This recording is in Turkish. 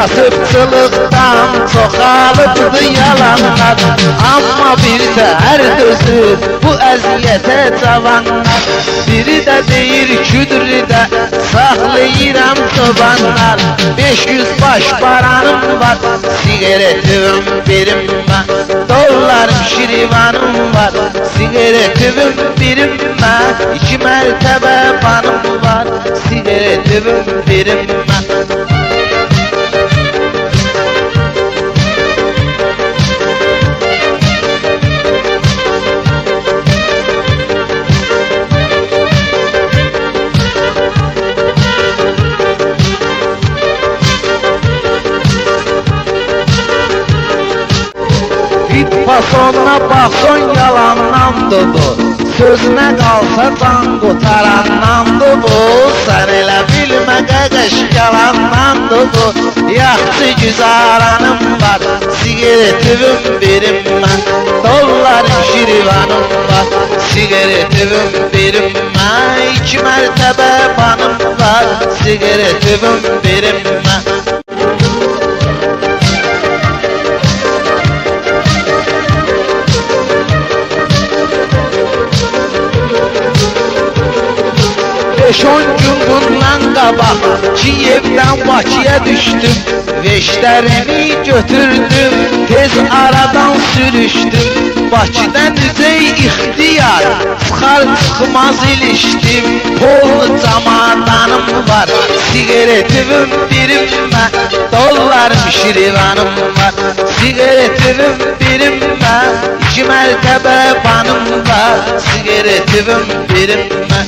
Kasıpçılıktan çoxalıbdı yalanlar, amma bir də hər dözür bu əziyyətə cavanlar. Biri də deyir küdrüdə saxlayıram çobanlar, 500 baş paranım var, sigaretim birim var, dollarım şirivanım var, sigaretim birim var, 2 mərtəbə banım var, sigaretim birim var. Fasonuna baxson yalandandı bu, sözünə qalsa can qutarandandı bu. Sən elə bilmə qəqəş yalandandı bu, yaxşı güzaranım var, sigaretim birim var, dollarım şirivanım var, sigaretim birim var, 2 mərtəbə banım var, sigaretim birim var. Beş-on gün bundan qabaq Kiyevdən Bakıya düşdüm, veşlərimi götürdüm, tez aradan sürüşdüm. Bakıda düzey ixtiyar, çıxar çıxmaz ilişdim, pol camadanım var, sigaretim birim var, dollarım şirivanım var, sigaretim birim var, 2 mərtəbə banım var, sigaretim birim var.